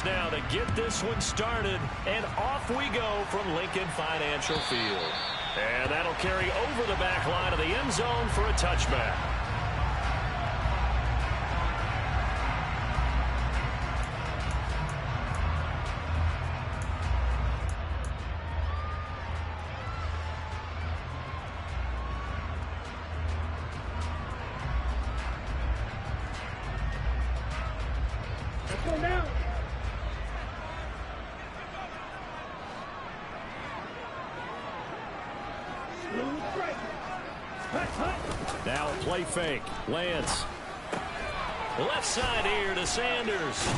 yards now to get this one started. And off we go from Lincoln Financial Field. And that'll carry over the back line of the end zone for a touchback. Now a play fake. Lance. Left side here to Sanders.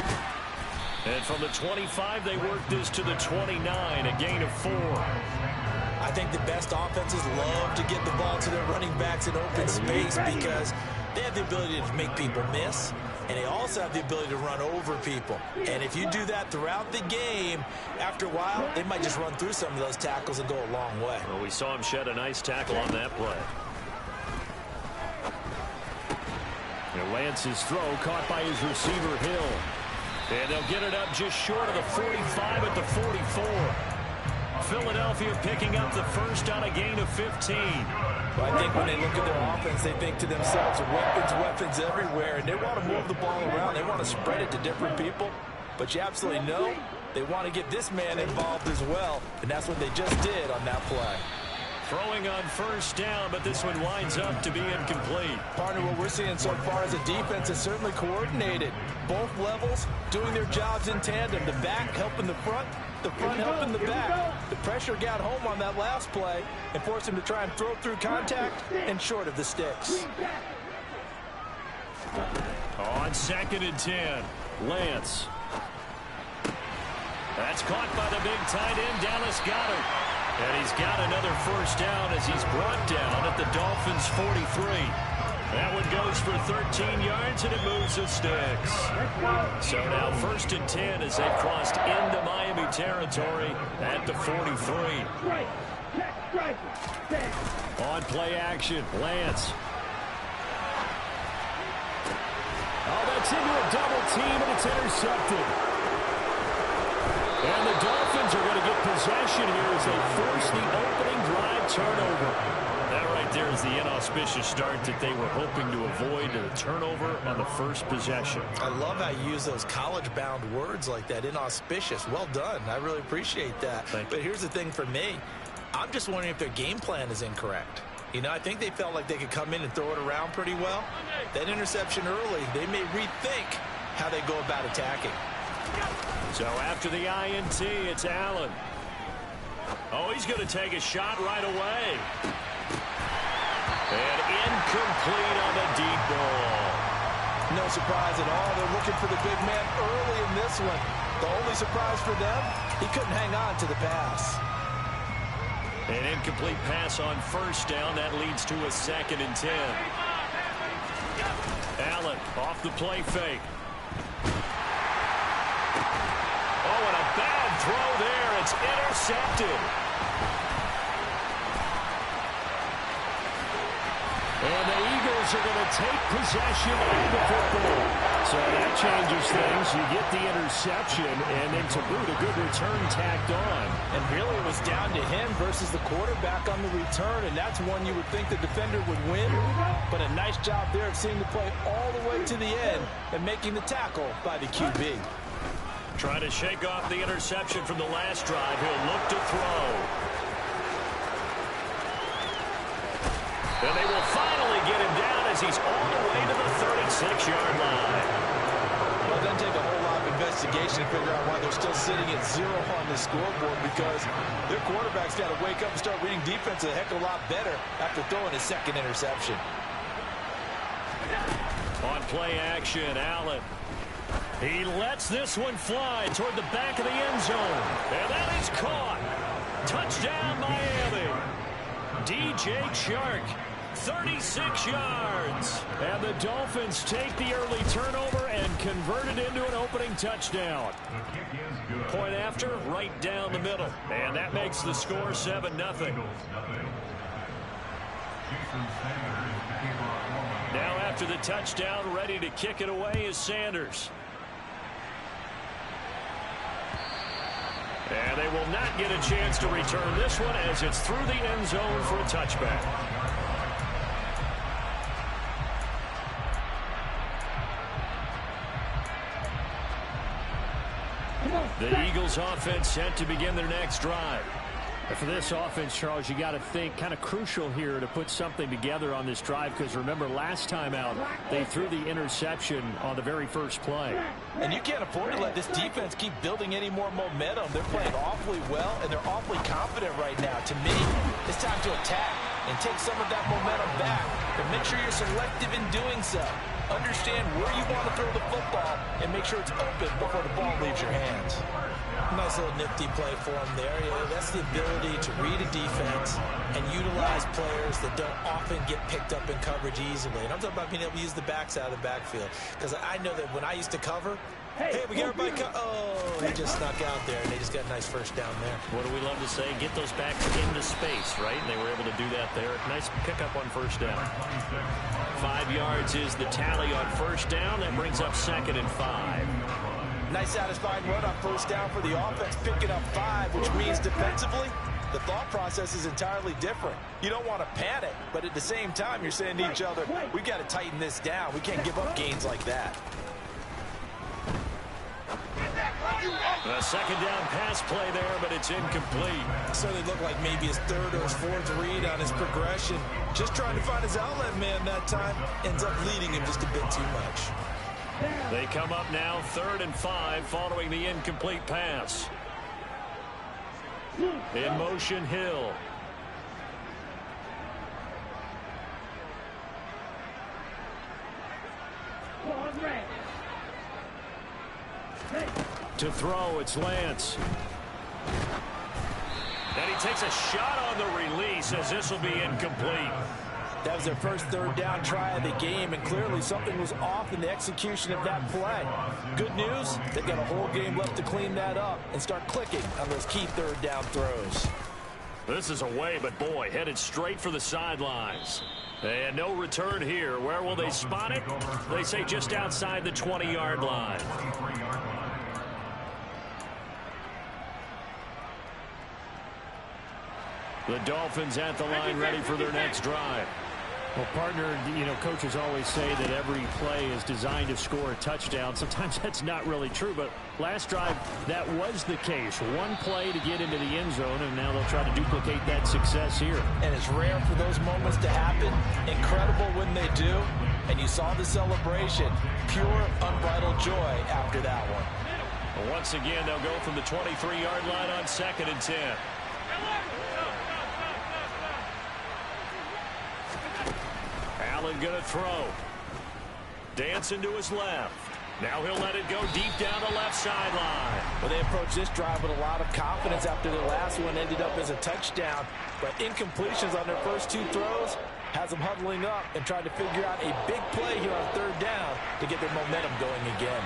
And from the 25, they work this to the 29, a gain of 4. I think the best offenses love to get the ball to their running backs in open space because they have the ability to make people miss, and they also have the ability to run over people. And if you do that throughout the game, after a while, they might just run through some of those tackles and go a long way. Well, we saw him shed a nice tackle on that play. And Lance's throw caught by his receiver, Hill. And they'll get it up just short of the 45 at the 44. Philadelphia picking up the first on a gain of 15. Well, I think when they look at their offense, they think to themselves, weapons everywhere, and they want to move the ball around. They want to spread it to different people. But you absolutely know they want to get this man involved as well, and that's what they just did on that play. Throwing on first down, but this one winds up to be incomplete. Partner, what we're seeing so far is a defense is certainly coordinated. Both levels doing their jobs in tandem. The back helping the front helping the back. The pressure got home on that last play and forced him to try and throw through contact and short of the sticks. On 2nd and 10, Lance. That's caught by the big tight end, Dallas Goedert. And he's got another first down as he's brought down at the Dolphins' 43. That one goes for 13 yards, and it moves the sticks. So now 1st and 10 as they've crossed into Miami territory at the 43. On play action, Lance. Oh, that's into a double team, and it's intercepted. And the Dolphins are going to get possession here as they force the opening drive turnover. That right there is the inauspicious start that they were hoping to avoid, a turnover on the first possession. I love how you use those college-bound words like that, inauspicious. Well done. I really appreciate that. But here's the thing for me. I'm just wondering if their game plan is incorrect. You know, I think they felt like they could come in and throw it around pretty well. That interception early, they may rethink how they go about attacking. So after the INT, it's Allen. Oh, he's going to take a shot right away. And incomplete on the deep ball. No surprise at all. They're looking for the big man early in this one. The only surprise for them, he couldn't hang on to the pass. An incomplete pass on first down. That leads to a 2nd and 10. Allen off the play fake. Oh, and a bad throw there. It's intercepted. And the Eagles are going to take possession of the football. So that changes things. You get the interception, and then to boot, a good return tacked on. And really it was down to him versus the quarterback on the return, and that's one you would think the defender would win. But a nice job there of seeing the play all the way to the end and making the tackle by the QB. Trying to shake off the interception from the last drive. He'll look to throw. And they will finally get him down as he's all the way to the 36-yard line. Well, it doesn't take a whole lot of investigation to figure out why they're still sitting at 0 on the scoreboard, because their quarterback's got to wake up and start reading defense a heck of a lot better after throwing his 2nd interception. On play action, Allen. He lets this one fly toward the back of the end zone. And that is caught. Touchdown, Miami. DJ Chark, 36 yards. And the Dolphins take the early turnover and convert it into an opening touchdown. Point after, right down the middle. And that makes the score 7-0. Now after the touchdown, ready to kick it away is Sanders. And they will not get a chance to return this one as it's through the end zone for a touchback. The Eagles offense set to begin their next drive. For this offense, Charles, you got to think kind of crucial here to put something together on this drive, because remember last time out they threw the interception on the very first play. And you can't afford to let this defense keep building any more momentum. They're playing awfully well and they're awfully confident right now. To me, it's time to attack and take some of that momentum back, but make sure you're selective in doing so. Understand where you want to throw the football and make sure it's open before the ball leaves your hands. Nice little nifty play for him there. Yeah, that's the ability to read a defense and utilize players that don't often get picked up in coverage easily. And I'm talking about being able to use the backs out of the backfield. Because I know that when I used to cover, hey, we got everybody oh, he just snuck out there, and they just got a nice first down there. What do we love to say? Get those backs into space, right? And they were able to do that there. Nice pickup on first down. 5 yards is the tally on first down. That brings up 2nd and 5. Nice satisfying run on first down for the offense, picking up 5, which means defensively, the thought process is entirely different. You don't want to panic, but at the same time, you're saying to each other, we got to tighten this down. We can't give up gains like that. A second down pass play there, but it's incomplete. Certainly looked like maybe his third or his fourth read on his progression. Just trying to find his outlet man that time. Ends up leading him just a bit too much. They come up now 3rd and 5 following the incomplete pass. In motion, Hill. To throw, it's Lance. And he takes a shot on the release as this will be incomplete. That was their first 3rd down try of the game, and clearly something was off in the execution of that play. Good news, they've got a whole game left to clean that up and start clicking on those key 3rd down throws. This is away, but boy, headed straight for the sidelines. And no return here. Where will they spot it? They say just outside the 20-yard line. The Dolphins at the line, ready for their next drive. Well, partner, you know, coaches always say that every play is designed to score a touchdown. Sometimes that's not really true, but last drive, that was the case. One play to get into the end zone, and now they'll try to duplicate that success here. And it's rare for those moments to happen. Incredible when they do. And you saw the celebration. Pure, unbridled joy after that one. Well, once again, they'll go from the 23-yard line on 2nd and 10. Allen going to throw. Dancing to his left. Now he'll let it go deep down the left sideline. Well, they approached this drive with a lot of confidence after the last one ended up as a touchdown. But incompletions on their first 2 throws has them huddling up and trying to figure out a big play here on 3rd down to get their momentum going again.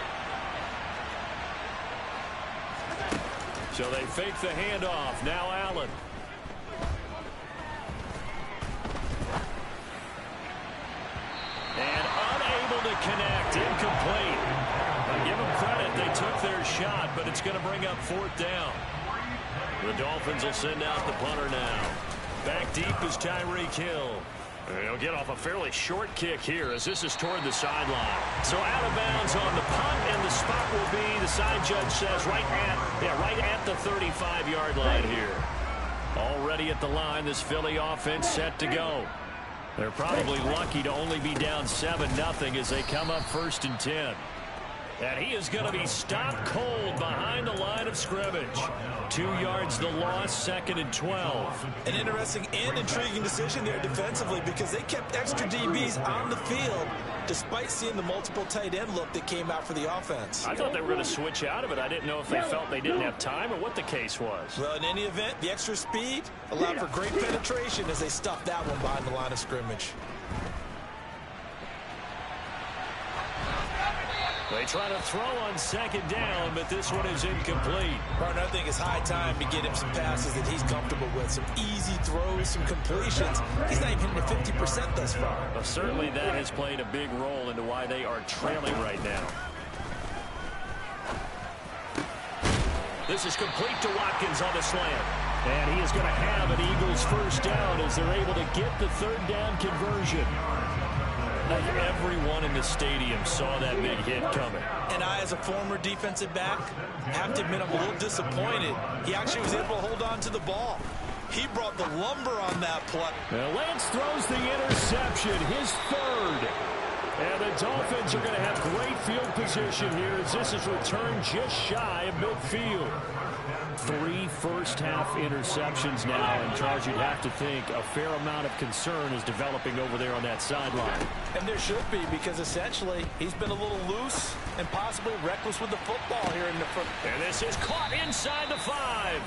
So they fake the handoff. Now Allen. And unable to connect. Incomplete. I give them credit. They took their shot, but it's going to bring up 4th down. The Dolphins will send out the punter now. Back deep is Tyreek Hill. He'll get off a fairly short kick here as this is toward the sideline. So out of bounds on the punt, and the spot will be, the side judge says, right at the 35-yard line here. Already at the line, this Philly offense set to go. They're probably lucky to only be down 7-0 as they come up 1st and 10. And he is going to be stopped cold behind the line of scrimmage. 2 yards the loss, 2nd and 12. An interesting and intriguing decision there defensively because they kept extra DBs on the field despite seeing the multiple tight end look that came out for the offense. I thought they were going to switch out of it. I didn't know if they felt they didn't have time or what the case was. Well, in any event, the extra speed allowed for great penetration as they stuffed that one behind the line of scrimmage. They try to throw on 2nd down, but this one is incomplete. Partner, I think it's high time to get him some passes that he's comfortable with. Some easy throws, some completions. He's not even hitting the 50% thus far. Well, certainly that has played a big role into why they are trailing right now. This is complete to Watkins on the slant. And he is going to have an Eagles first down as they're able to get the third down conversion. Everyone in the stadium saw that big hit coming. And I, as a former defensive back, have to admit I'm a little disappointed. He actually was able to hold on to the ball. He brought the lumber on that play. Now Lance throws the interception, his third. And the Dolphins are going to have great field position here as this is returned just shy of midfield. 3 first-half interceptions now, and Charles, you'd have to think a fair amount of concern is developing over there on that sideline. And there should be, because essentially he's been a little loose and possibly reckless with the football here in the front. And this is caught inside the 5.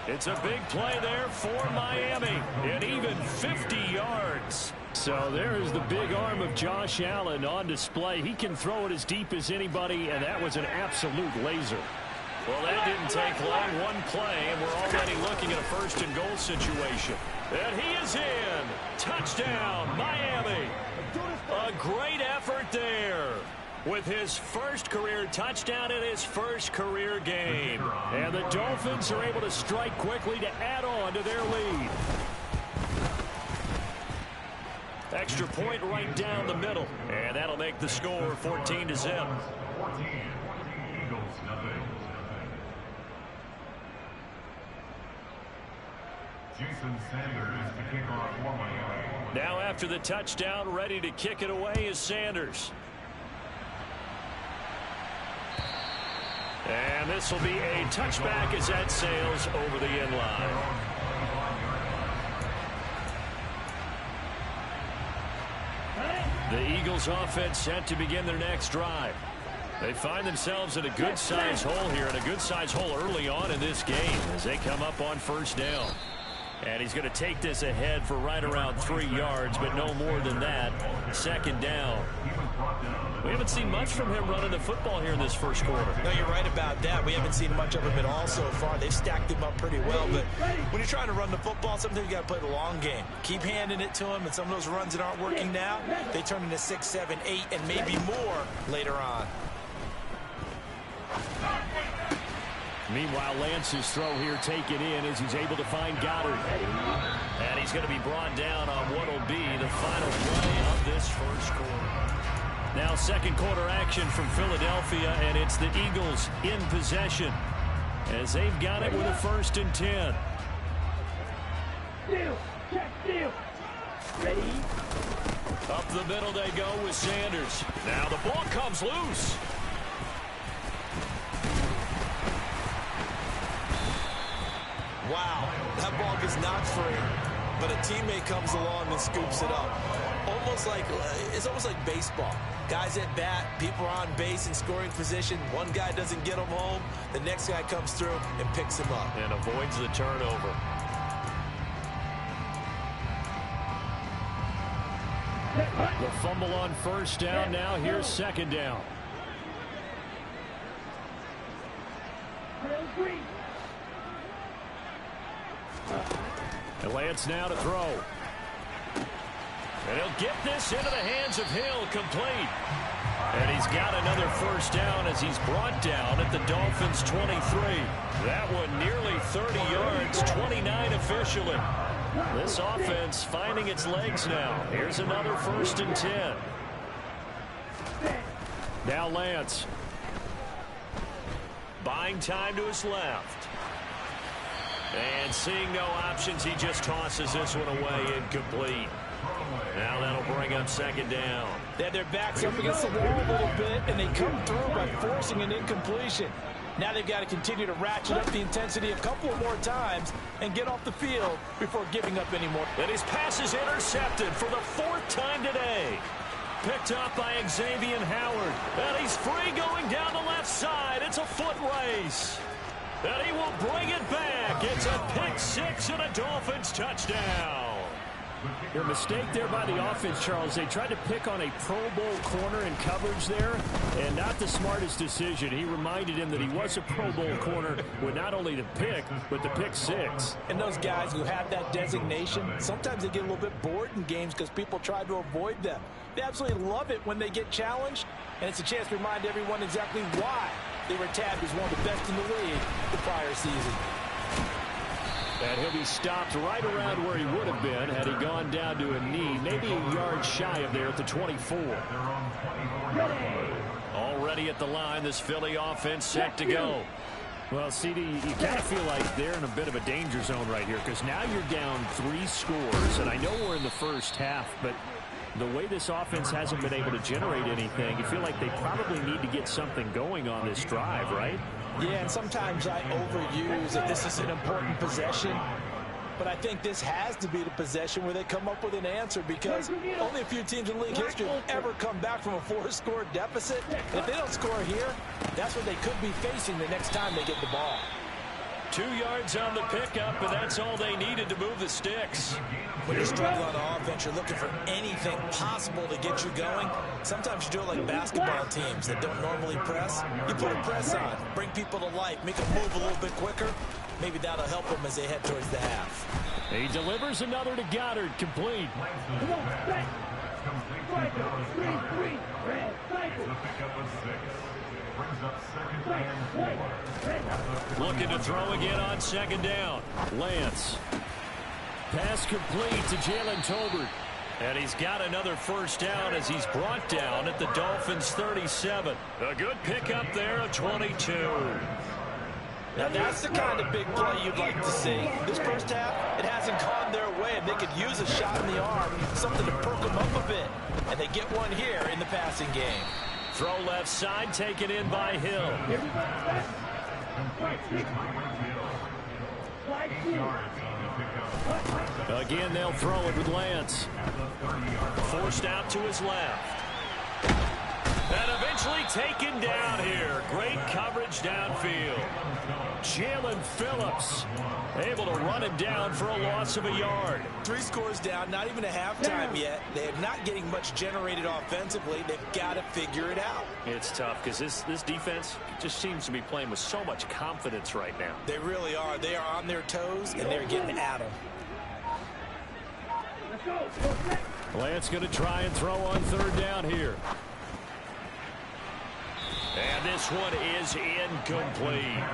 It's a big play there for Miami, and even 50 yards. So there is the big arm of Josh Allen on display. He can throw it as deep as anybody, and that was an absolute laser. Well, that didn't take long. One play, and we're already looking at a first-and-goal situation. And he is in. Touchdown, Miami. A great effort there with his first career touchdown in his first career game. And the Dolphins are able to strike quickly to add on to their lead. Extra point right down the middle. And that'll make the score 14-0. Now after the touchdown, ready to kick it away is Sanders. And this will be a touchback as that sails over the end line. The Eagles offense set to begin their next drive. They find themselves in a good-sized hole here, and a good-sized hole early on in this game as they come up on first down. And he's going to take this ahead for right around 3 yards, but no more than that. Second down. We haven't seen much from him running the football here in this first quarter. No, you're right about that. We haven't seen much of him at all so far. They've stacked him up pretty well, but when you're trying to run the football, sometimes you got to play the long game. Keep handing it to him, and some of those runs that aren't working now, they turn into 6, 7, 8, and maybe more later on. Meanwhile, Lance's throw here taken in as he's able to find Goddard. And he's going to be brought down on what will be the final play of this first quarter. Now second quarter action from Philadelphia, and it's the Eagles in possession as they've got it with a 1st and 10. Deal. Ready? Up the middle they go with Sanders. Now the ball comes loose. Wow, that ball gets knocked free, but a teammate comes along and scoops it up. It's almost like baseball. Guys at bat, people are on base in scoring position. One guy doesn't get him home. The next guy comes through and picks him up. And avoids the turnover. The fumble on first down. Now here's second down. And Lance now to throw. And he'll get this into the hands of Hill, complete. And he's got another first down as he's brought down at the Dolphins' 23. That one nearly 30 yards, 29 officially. This offense finding its legs now. Here's another 1st and 10. Now Lance. Buying time to his left. And seeing no options, he just tosses this one away, incomplete. Now that'll bring up second down. They had their backs up against the wall a little bit, and they come through by forcing an incompletion. Now they've got to continue to ratchet up the intensity a couple of more times and get off the field before giving up any more. And his pass is intercepted for the 4th time today. Picked up by Xavier Howard. And he's free going down the left side. It's a foot race. And he will bring it back. It's a pick 6 and a Dolphins touchdown. A mistake there by the offense, Charles. They tried to pick on a Pro Bowl corner in coverage there, and not the smartest decision. He reminded him that he was a Pro Bowl corner with not only the pick, but the pick 6. And those guys who have that designation, sometimes they get a little bit bored in games because people try to avoid them. They absolutely love it when they get challenged, and it's a chance to remind everyone exactly why they were tabbed as one of the best in the league the prior season. And he'll be stopped right around where he would have been had he gone down to a knee, maybe a yard shy of there at the 24. Already at the line, this Philly offense set to go. Well, CD, you kind of feel like they're in a bit of a danger zone right here because now you're down 3 scores, and I know we're in the first half, but the way this offense hasn't been able to generate anything, you feel like they probably need to get something going on this drive, right? Yeah, and sometimes I overuse that this is an important possession. But I think this has to be the possession where they come up with an answer because only a few teams in league history have ever come back from a 4-score deficit. And if they don't score here, that's what they could be facing the next time they get the ball. 2 yards on the pickup, and that's all they needed to move the sticks. When you're struggling on offense, you're looking for anything possible to get you going. Sometimes you do it like basketball teams that don't normally press. You put a press on, bring people to life, make them move a little bit quicker. Maybe that'll help them as they head towards the half. He delivers another to Goddard, complete. Looking to throw again on 2nd down. Lance. Pass complete to Jalen Tolbert. And he's got another 1st down as he's brought down at the Dolphins' 37. A good pickup there, a 22. Now that's the kind of big play you'd like to see. This first half, it hasn't gone their way, and they could use a shot in the arm, something to perk them up a bit. And they get one here in the passing game. Throw left side, taken in by Hill. Again, they'll throw it with Lance. Forced out to his left. And eventually taken down here. Great coverage downfield. Jalen Phillips able to run him down for a loss of a yard. 3 scores down, not even a halftime yet. They are not getting much generated offensively. They've got to figure it out. It's tough because this defense just seems to be playing with so much confidence right now. They really are. They are on their toes, and they're getting at them. Lance going to try and throw on 3rd down here. And this one is incomplete.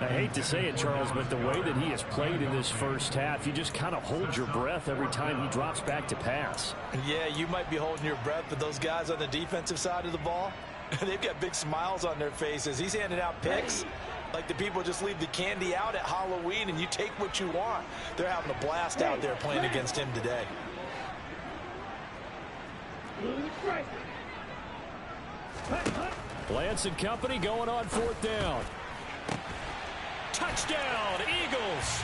I hate to say it, Charles, but the way that he has played in this first half, you just kind of hold your breath every time he drops back to pass. Yeah, you might be holding your breath, but those guys on the defensive side of the ball, they've got big smiles on their faces. He's handing out picks like the people just leave the candy out at Halloween and you take what you want. They're having a blast out there playing against him today. Lance and company going on 4th down. Touchdown, Eagles.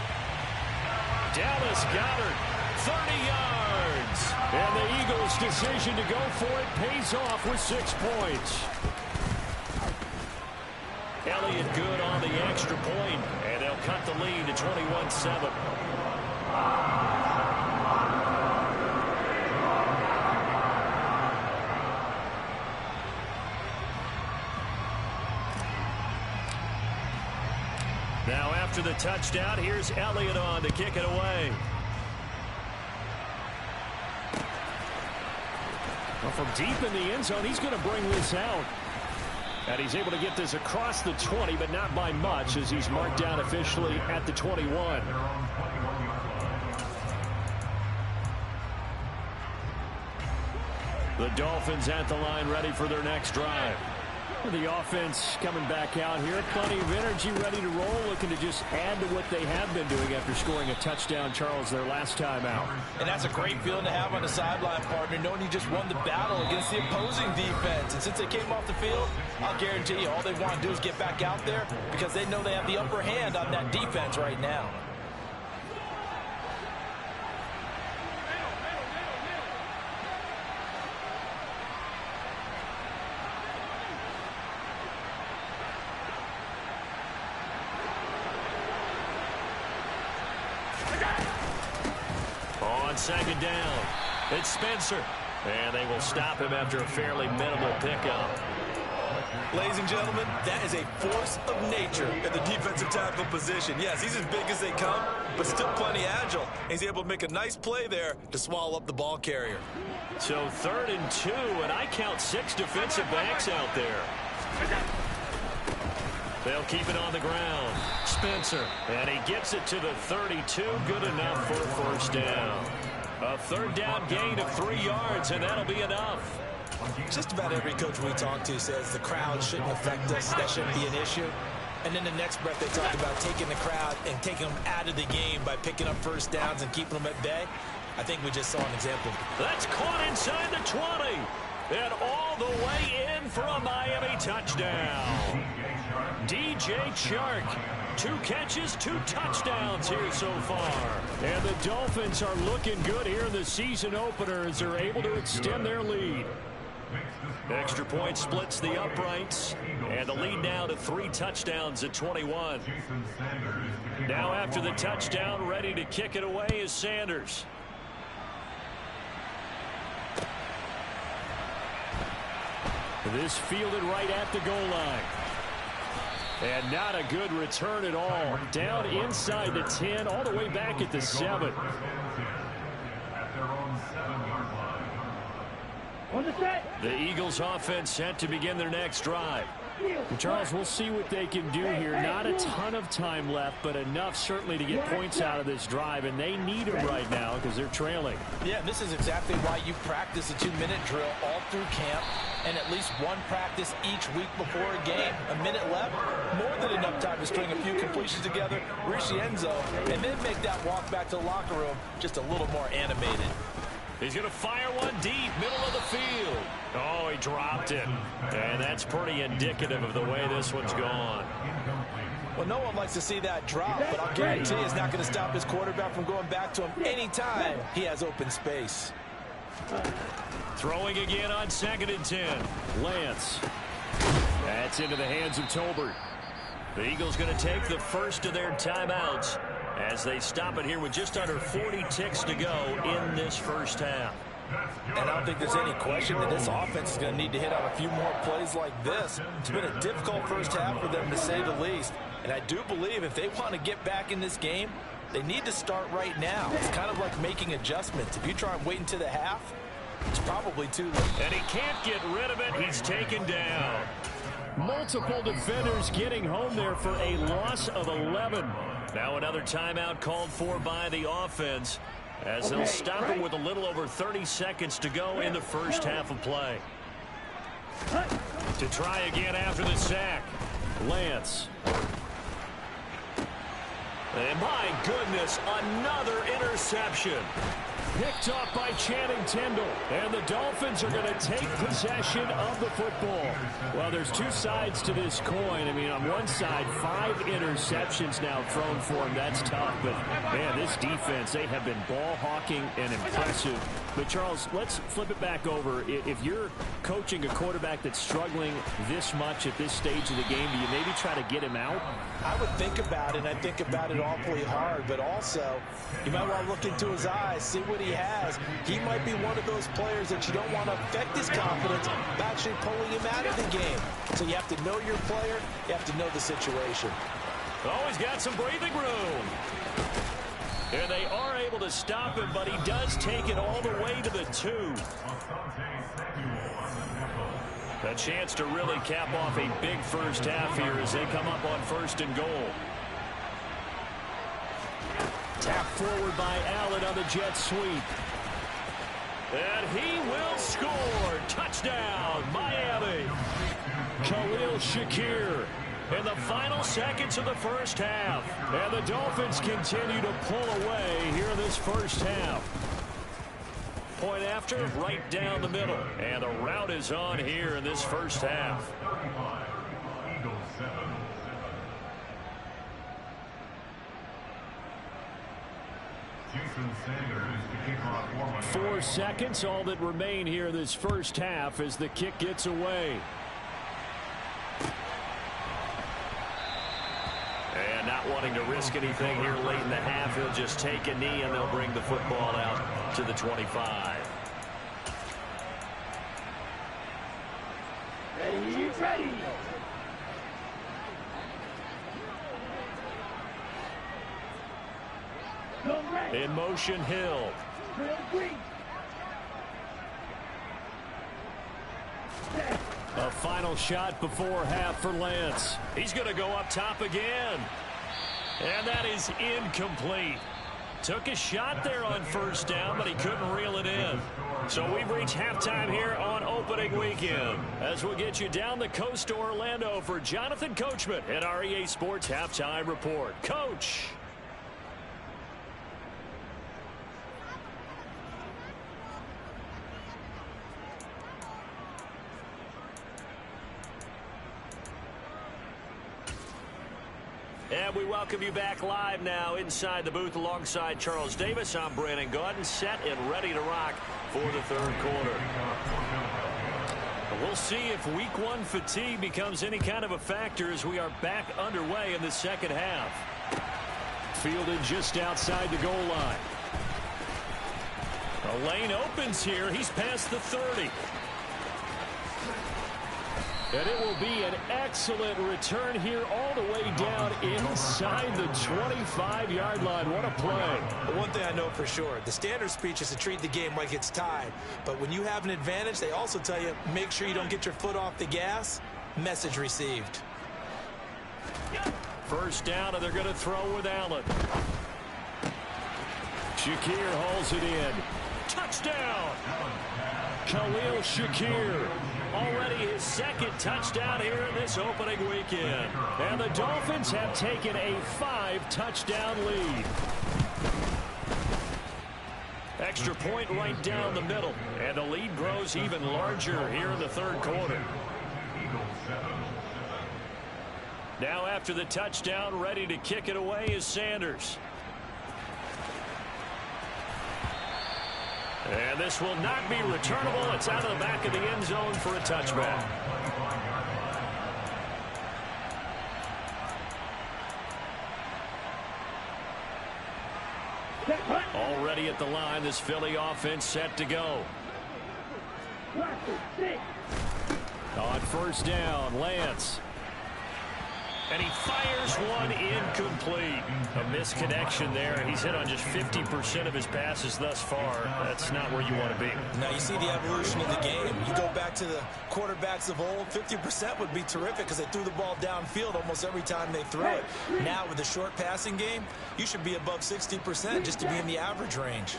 Dallas Goedert, 30 yards. And the Eagles' decision to go for it pays off with 6 points. Elliott good on the extra point, and they'll cut the lead to 21-7. Now after the touchdown, here's Elliott on to kick it away. Well, from deep in the end zone, he's going to bring this out. And he's able to get this across the 20, but not by much as he's marked down officially at the 21. The Dolphins at the line ready for their next drive. The offense coming back out here. Plenty of energy, ready to roll, looking to just add to what they have been doing after scoring a touchdown, Charles, their last time out. And that's a great feeling to have on the sideline, partner, knowing you just won the battle against the opposing defense. And since they came off the field, I'll guarantee you all they want to do is get back out there because they know they have the upper hand on that defense right now. On 2nd down, it's Spencer. And they will stop him after a fairly minimal pickup. Ladies and gentlemen, that is a force of nature at the defensive tackle position. Yes, he's as big as they come, but still plenty agile. He's able to make a nice play there to swallow up the ball carrier. So 3rd and 2, and I count 6 defensive backs out there. They'll keep it on the ground. Spencer, and he gets it to the 32. Good enough for a first down. A third down gain of 3 yards, and that'll be enough. Just about every coach we talk to says the crowd shouldn't affect us. That shouldn't be an issue. And then the next breath, they talk about taking the crowd and taking them out of the game by picking up first downs and keeping them at bay. I think we just saw an example. That's caught inside the 20. And all the way in for a Miami touchdown. DJ Chark, 2 catches, 2 touchdowns here so far. And the Dolphins are looking good here in the season opener as they're able to extend their lead. Extra point splits the uprights. And the lead now to 3 touchdowns at 21. Now after the touchdown, ready to kick it away is Sanders. This fielded right at the goal line. And not a good return at all. Down inside the 10, all the way back at the 7. The Eagles offense set to begin their next drive. Charles, we'll see what they can do here. Not a ton of time left, but enough certainly to get points out of this drive, and they need them right now because they're trailing. Yeah, this is exactly why you practice a 2-minute drill all through camp and at least one practice each week before a game. A minute left, more than enough time to string a few completions together, reach the end zone, and then make that walk back to the locker room just a little more animated. He's going to fire one deep, middle of the field. Oh, he dropped it. And that's pretty indicative of the way this one's gone. Well, no one likes to see that drop, but I'll guarantee it's not going to stop his quarterback from going back to him anytime he has open space. Throwing again on 2nd and 10. Lance. That's into the hands of Tolbert. The Eagles going to take the first of their timeouts as they stop it here with just under 40 ticks to go in this first half. And I don't think there's any question that this offense is going to need to hit on a few more plays like this. It's been a difficult first half for them, to say the least. And I do believe if they want to get back in this game, they need to start right now. It's kind of like making adjustments. If you try and wait until the half, it's probably too late. And he can't get rid of it. He's taken down. Multiple defenders getting home there for a loss of 11. Now another timeout called for by the offense as they'll stop it with a little over 30 seconds to go in the first half of play. To try again after the sack. Lance. And my goodness, another interception. Picked off by Channing Tindall. And the Dolphins are going to take possession of the football. Well, there's 2 sides to this coin. I mean, on one side, 5 interceptions now thrown for him. That's tough. But, man, this defense, they have been ball hawking and impressive. But, Charles, let's flip it back over. If you're coaching a quarterback that's struggling this much at this stage of the game, do you maybe try to get him out? I would think about it, and I think about it awfully hard. But also, you might want to look into his eyes, see what he has. He might be one of those players that you don't want to affect his confidence by actually pulling him out of the game. So you have to know your player. You have to know the situation. Oh, he's got some breathing room. And they are able to stop him, but he does take it all the way to the 2. A chance to really cap off a big first half here as they come up on 1st and goal. Tap forward by Allen on the jet sweep. And he will score. Touchdown, Miami. Khalil Shakir in the final seconds of the first half. And the Dolphins continue to pull away here in this first half. Point after, right down the middle. And the route is on here in this first half. 4 seconds, all that remain here in this first half as the kick gets away. And not wanting to risk anything here late in the half, he'll just take a knee and they'll bring the football out to the 25. Ready. In motion, Hill. A final shot before half for Lance. He's going to go up top again. And that is incomplete. Took a shot there on first down, but he couldn't reel it in. So we've reached halftime here on opening weekend. As we'll get you down the coast to Orlando for Jonathan Coachman at our EA Sports Halftime Report. Coach. And we welcome you back live now inside the booth alongside Charles Davis. I'm Brandon Gaudin, set and ready to rock for the third quarter. We'll see if week one fatigue becomes any kind of a factor as we are back underway in the second half. Fielded just outside the goal line. A lane opens here. He's past the 30. And it will be an excellent return here all the way down inside the 25-yard line. What a play. One thing I know for sure, the standard speech is to treat the game like it's tied. But when you have an advantage, they also tell you, make sure you don't get your foot off the gas. Message received. First down, and they're going to throw with Allen. Shakir hauls it in. Touchdown. Khalil Shakir. Already his second touchdown here in this opening weekend. And the Dolphins have taken a 5-touchdown lead. Extra point right down the middle. And the lead grows even larger here in the third quarter. Now after the touchdown, ready to kick it away is Sanders. And this will not be returnable. It's out of the back of the end zone for a touchback. Already at the line, this Philly offense set to go. On first down, Lance. And he fires one incomplete. A misconnection there. He's hit on just 50% of his passes thus far. That's not where you want to be. Now you see the evolution of the game. You go back to the quarterbacks of old, 50% would be terrific because they threw the ball downfield almost every time they threw it. Now with the short passing game, you should be above 60% just to be in the average range.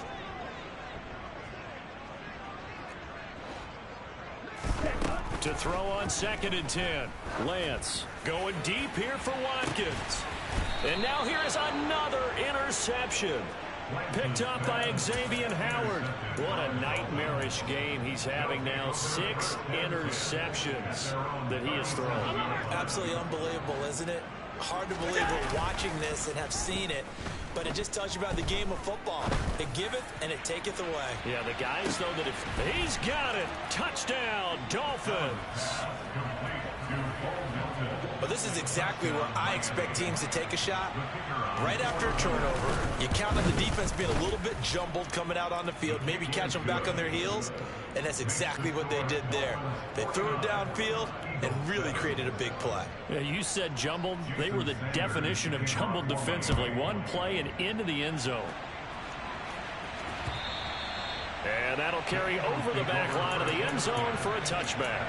To throw on 2nd and 10. Lance. Going deep here for Watkins. And now here is another interception. Picked up by Xavier Howard. What a nightmarish game he's having now. 6 interceptions that he has thrown. Absolutely unbelievable, isn't it? Hard to believe we're watching this and have seen it, but it just tells you about the game of football. It giveth and it taketh away. Yeah, the guys know that if he's got it, touchdown, Dolphins. But this is exactly where I expect teams to take a shot. Right after a turnover, you count on the defense being a little bit jumbled coming out on the field, maybe catch them back on their heels, and that's exactly what they did there. They threw it downfield and really created a big play. Yeah, you said jumbled. They were the definition of jumbled defensively. One play and into the end zone. And that'll carry over the back line of the end zone for a touchback.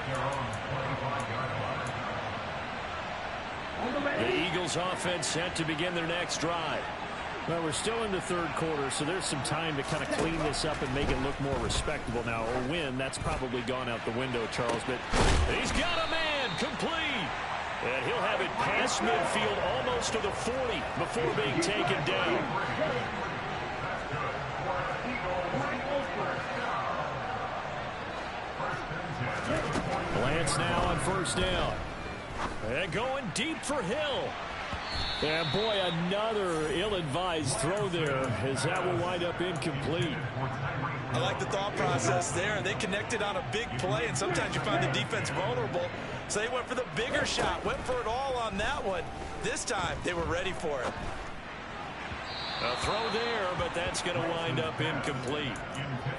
The Eagles offense set to begin their next drive. Well, we're still in the third quarter, so there's some time to kind of clean this up and make it look more respectable now. A win, that's probably gone out the window, Charles. But he's got a man complete. And he'll have it past midfield almost to the 40 before being taken down. Lance now on first down. And going deep for Hill. And boy, another ill-advised throw there as that will wind up incomplete. I like the thought process there. They connected on a big play, and sometimes you find the defense vulnerable. So they went for the bigger shot, went for it all on that one. This time, they were ready for it. A throw there, but that's going to wind up incomplete.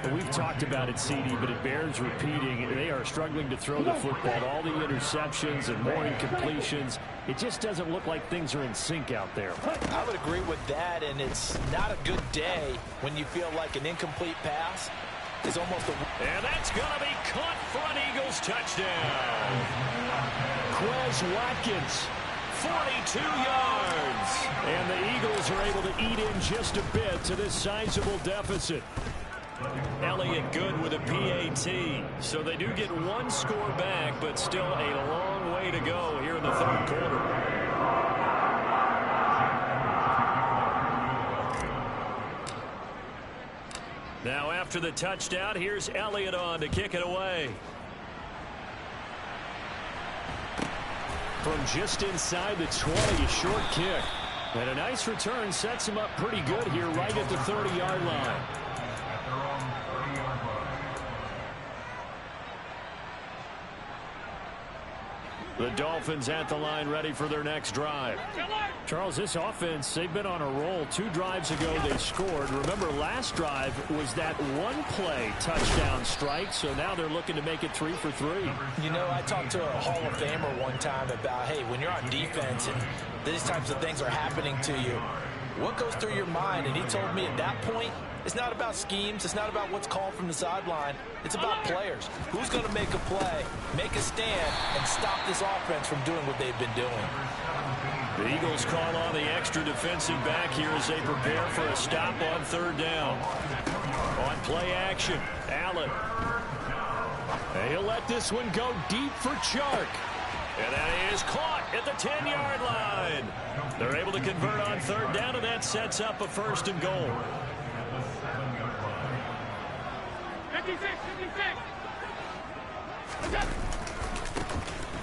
Well, we've talked about it, CD, but it bears repeating. They are struggling to throw the football. All the interceptions and more incompletions. It just doesn't look like things are in sync out there. I would agree with that, and it's not a good day when you feel like an incomplete pass is almost a... And that's going to be caught for an Eagles touchdown. Quez Watkins, 42 yards. And the Eagles are able to eat in just a bit to this sizable deficit. Elliott good with a PAT. So they do get one score back, but still a long way to go here in the third quarter. Now after the touchdown, here's Elliott on to kick it away. From just inside the 20, a short kick. And a nice return sets him up pretty good here right at the 30-yard line. The Dolphins at the line ready for their next drive. Charles, this offense, they've been on a roll. 2 drives ago they scored. Remember, last drive was that one-play touchdown strike, so now they're looking to make it 3 for 3. You know, I talked to a Hall of Famer one time about, hey, when you're on defense and these types of things are happening to you, what goes through your mind? And he told me at that point, it's not about schemes. It's not about what's called from the sideline. It's about players. Who's going to make a play, make a stand, and stop this offense from doing what they've been doing? The Eagles call on the extra defensive back here as they prepare for a stop on third down. On play action, Allen. And he'll let this one go deep for Chark. And that is caught at the 10-yard line. They're able to convert on third down, and that sets up a 1st and goal. 56.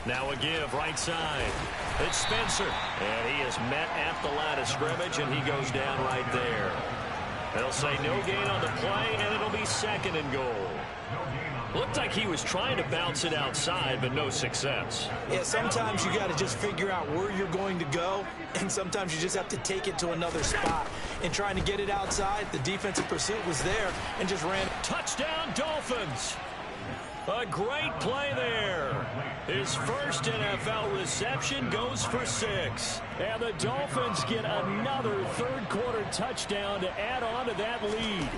Now a give right side. It's Spencer. And he is met at the line of scrimmage, and he goes down right there. They'll say no gain on the play, and it'll be 2nd and goal. Looked like he was trying to bounce it outside, but no success. Yeah, sometimes you got to just figure out where you're going to go, and sometimes you just have to take it to another spot. And trying to get it outside, the defensive pursuit was there and just ran. Touchdown, Dolphins. A great play there. His first NFL reception goes for 6. And the Dolphins get another third-quarter touchdown to add on to that lead.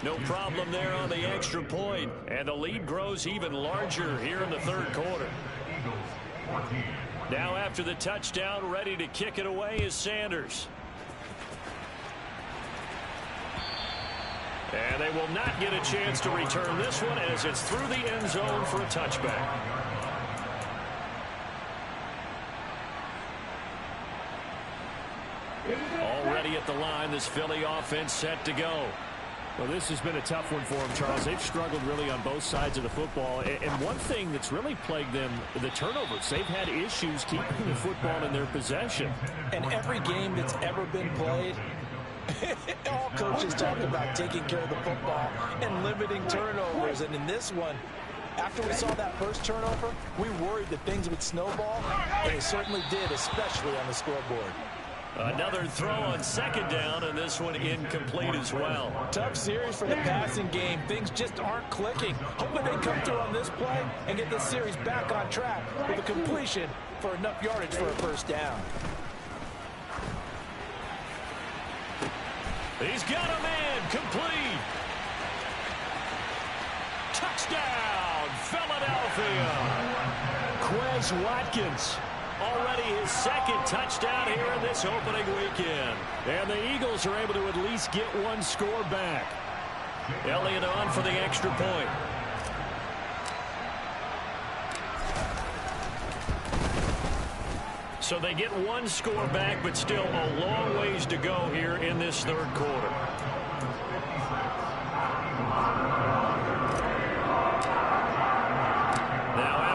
No problem there on the extra point. And the lead grows even larger here in the third quarter. Now after the touchdown, ready to kick it away is Sanders. And they will not get a chance to return this one as it's through the end zone for a touchback. Already at the line, this Philly offense set to go. Well, this has been a tough one for them, Charles. They've struggled really on both sides of the football. And one thing that's really plagued them, the turnovers. They've had issues keeping the football in their possession. And every game that's ever been played, all coaches talk about taking care of the football and limiting turnovers. And in this one, after we saw that first turnover, we worried that things would snowball, and they certainly did, especially on the scoreboard. Another throw on 2nd down, and this one incomplete as well. Tough series for the passing game. Things just aren't clicking. Hoping they come through on this play and get this series back on track with a completion for enough yardage for a 1st down. He's got a man complete. Touchdown, Philadelphia. Quez Watkins. Already his 2nd touchdown here in this opening weekend. And the Eagles are able to at least get one score back. Elliott on for the extra point. So they get one score back, but still a long ways to go here in this third quarter.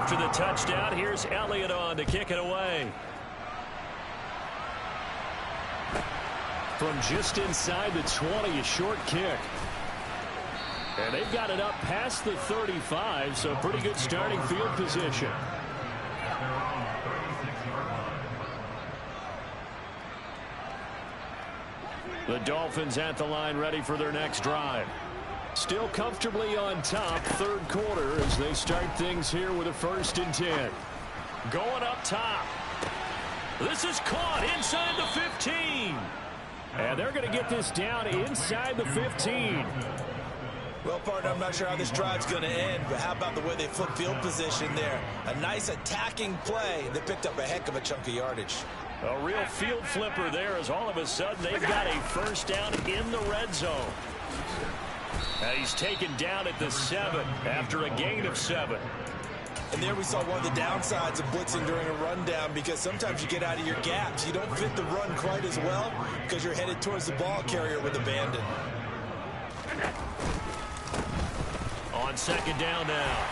After the touchdown, here's Elliott on to kick it away. From just inside the 20, a short kick. And they've got it up past the 35, so pretty good starting field position. The Dolphins at the line ready for their next drive. Still comfortably on top, third quarter, as they start things here with a 1st and 10. Going up top. This is caught inside the 15. And they're going to get this down inside the 15. Well, partner, I'm not sure how this drive's going to end, but how about the way they flip field position there? A nice attacking play. They picked up a heck of a chunk of yardage. A real field flipper there, as all of a sudden they've got a first down in the red zone. He's taken down at the 7 after a gain of 7. And there we saw one of the downsides of blitzing during a rundown, because sometimes you get out of your gaps. You don't fit the run quite as well because you're headed towards the ball carrier with abandon. On second down now,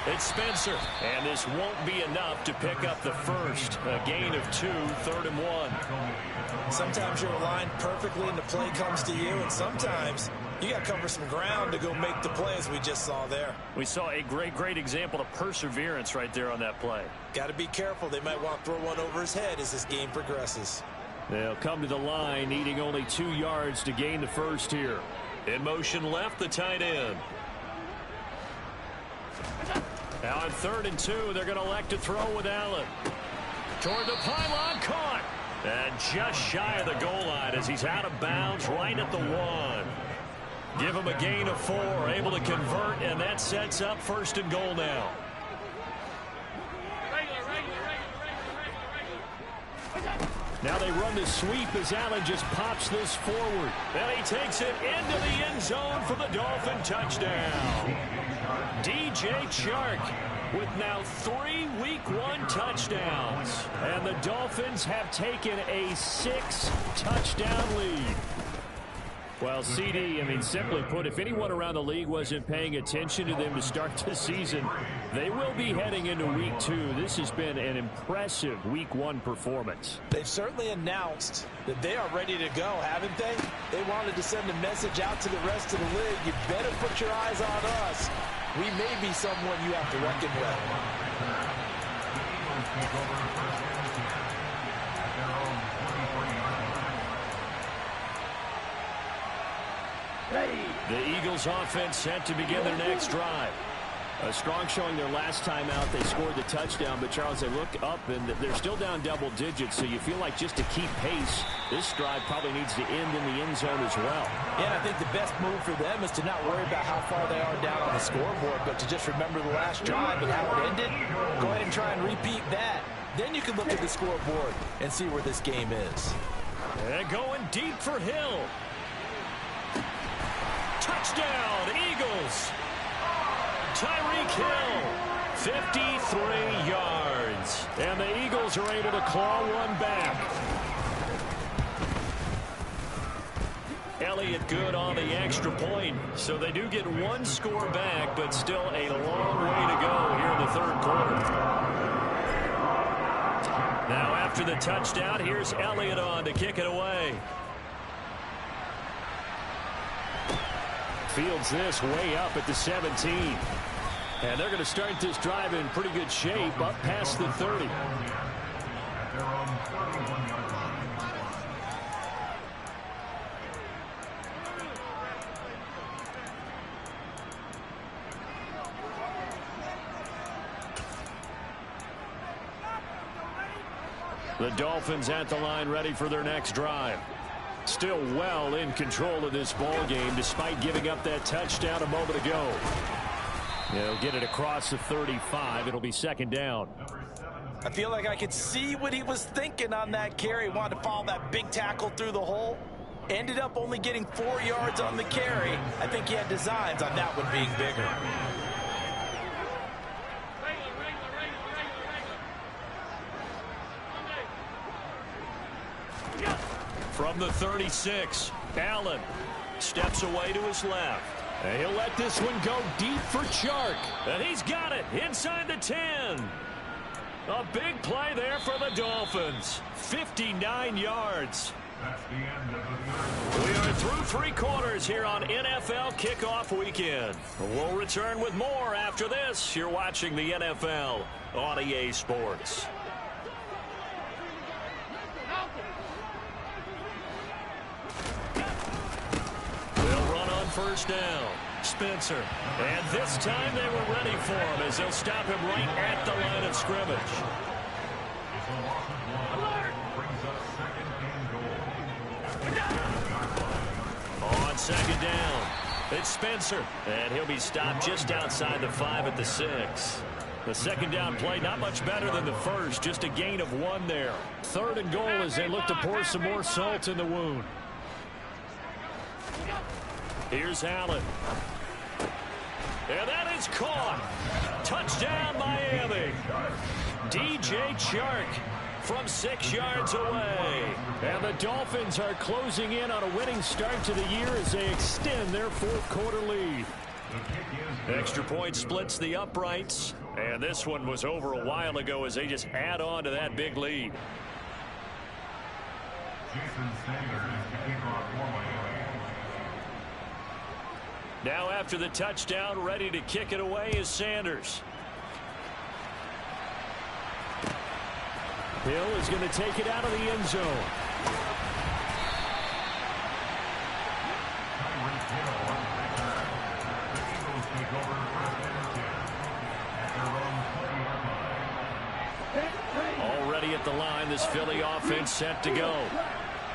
it's Spencer. And this won't be enough to pick up the first. A gain of 2, 3rd and 1. Sometimes you're aligned perfectly and the play comes to you, and sometimes you got to cover some ground to go make the play, as we just saw there. We saw a great example of perseverance right there on that play. Got to be careful. They might want to throw one over his head as this game progresses. They'll come to the line, needing only 2 yards to gain the first here. In motion left, the tight end. Now on 3rd and 2, they're going to elect to throw with Allen. Toward the pylon, caught. And just shy of the goal line as he's out of bounds right at the 1. Give him a gain of 4, able to convert, and that sets up 1st and goal now. Now they run the sweep as Allen just pops this forward. And he takes it into the end zone for the Dolphin touchdown. DJ Chark with now 3 Week 1 touchdowns. And the Dolphins have taken a 6-touchdown lead. Well, CD, I mean, simply put, if anyone around the league wasn't paying attention to them to start the season, they will be heading into Week 2. This has been an impressive Week 1 performance. They've certainly announced that they are ready to go, haven't they? They wanted to send a message out to the rest of the league. You better put your eyes on us. We may be someone you have to reckon with. The Eagles offense set to begin their next drive. A strong showing their last time out. They scored the touchdown, but Charles, they look up and they're still down double digits, so you feel like just to keep pace, this drive probably needs to end in the end zone as well. Yeah, and I think the best move for them is to not worry about how far they are down on the scoreboard, but to just remember the last drive and how it ended. Go ahead and try and repeat that. Then you can look at the scoreboard and see where this game is. And going deep for Hill. Touchdown, Eagles. Tyreek Hill, 53 yards. And the Eagles are able to claw one back. Elliott good on the extra point. So they do get 1 score back, but still a long way to go here in the 3rd quarter. Now after the touchdown, here's Elliott on to kick it away. Fields this way up at the 17. And they're going to start this drive in pretty good shape up past the 30. The Dolphins at the line ready for their next drive. Still well in control of this ball game despite giving up that touchdown a moment ago. They'll get it across the 35. It'll be 2nd down. I feel like I could see what he was thinking on that carry. Wanted to follow that big tackle through the hole. Ended up only getting 4 yards on the carry. I think he had designs on that one being bigger. From the 36, Allen steps away to his left. And he'll let this one go deep for Chark. And he's got it inside the 10. A big play there for the Dolphins. 59 yards. We are through 3 quarters here on NFL Kickoff Weekend. We'll return with more after this. You're watching the NFL on EA Sports. First down, Spencer. And this time they were ready for him as they'll stop him right at the line of scrimmage. Alert! second down. It's Spencer, and he'll be stopped just outside the 5 at the 6. The second down play not much better than the first, just a gain of 1 there. 3rd and goal as they look to pour some more salt in the wound. Here's Allen. And that is caught. Touchdown, Miami. DJ Chark from 6 yards away. And the Dolphins are closing in on a winning start to the year as they extend their 4th quarter lead. Extra point splits the uprights. And this one was over a while ago as they just add on to that big lead. Now after the touchdown, ready to kick it away is Sanders. Hill is going to take it out of the end zone. Already at the line, this Philly offense set to go.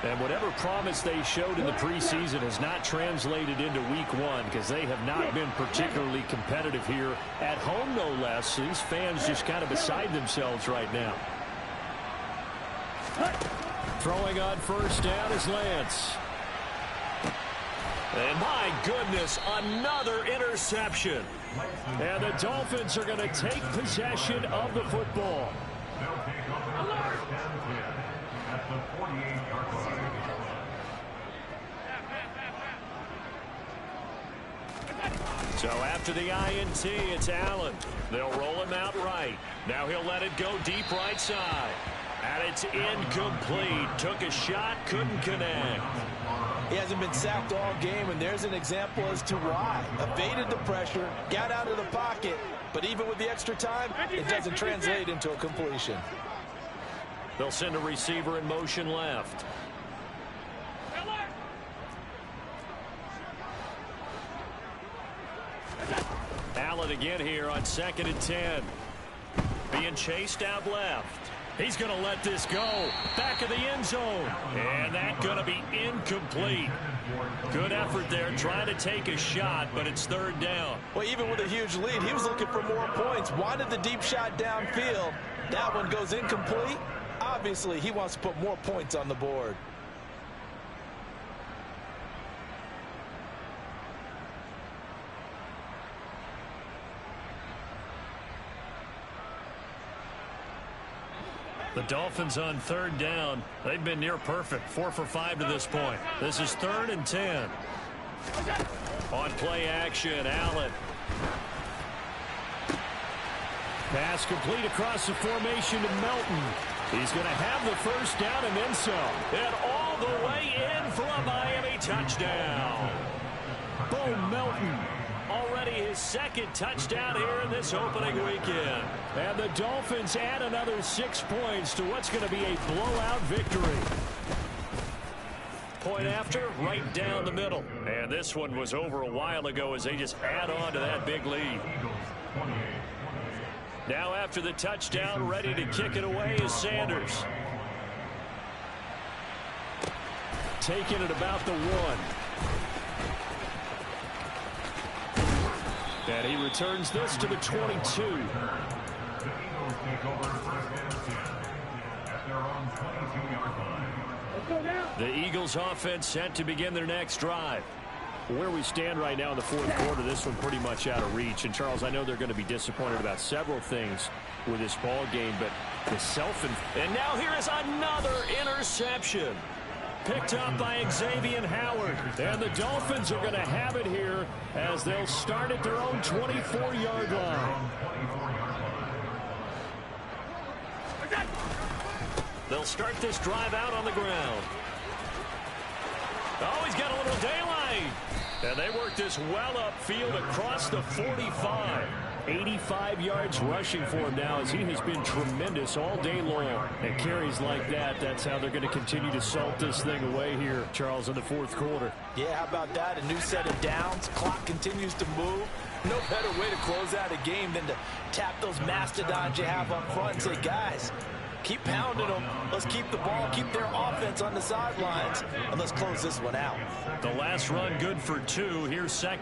And whatever promise they showed in the preseason has not translated into week 1 because they have not been particularly competitive here at home, no less. These fans just kind of beside themselves right now. Throwing on first down is Lance. And my goodness, another interception. And the Dolphins are going to take possession of the football. So after the INT, it's Allen. They'll roll him out right. Now he'll let it go deep right side. And it's incomplete. Took a shot, couldn't connect. He hasn't been sacked all game, and there's an example as to why. Evaded the pressure, got out of the pocket, but even with the extra time, it doesn't translate into a completion. They'll send a receiver in motion left. Allen again here on 2nd and 10. Being chased out left. He's going to let this go. Back of the end zone. And that's going to be incomplete. Good effort there trying to take a shot, but it's 3rd down. Well, even with a huge lead, he was looking for more points. Wanted the deep shot downfield. That one goes incomplete. Obviously, he wants to put more points on the board. The Dolphins on 3rd down. They've been near perfect. 4 for 5 to this point. This is 3rd and 10. On play action, Allen. Pass complete across the formation to Melton. He's going to have the first down and then some. And all the way in for a Miami touchdown. Boom, Melton. Already his 2nd touchdown here in this opening weekend. And the Dolphins add another 6 points to what's going to be a blowout victory. Point after, right down the middle. And this one was over a while ago as they just add on to that big lead. Now after the touchdown, ready to kick it away is Sanders. Taking it about the 1. And he returns this to the 22. The Eagles offense set to begin their next drive. Where we stand right now in the 4th quarter, this one pretty much out of reach. And Charles, I know they're going to be disappointed about several things with this ball game, but the and now here is another interception. Picked up by Xavier Howard. And the Dolphins are going to have it here as they'll start at their own 24-yard line. They'll start this drive out on the ground. Oh, he's got a little daylight. And they work this well upfield across the 45. 85 yards rushing for him now as he has been tremendous all day long. And carries like that, that's how they're going to continue to salt this thing away here, Charles, in the 4th quarter. Yeah, how about that? A new set of downs. Clock continues to move. No better way to close out a game than to tap those mastodons you have up front and say, guys, Keep pounding them. Let's keep the ball, keep their offense on the sidelines, and let's close this one out. The last run good for 2. Here's second.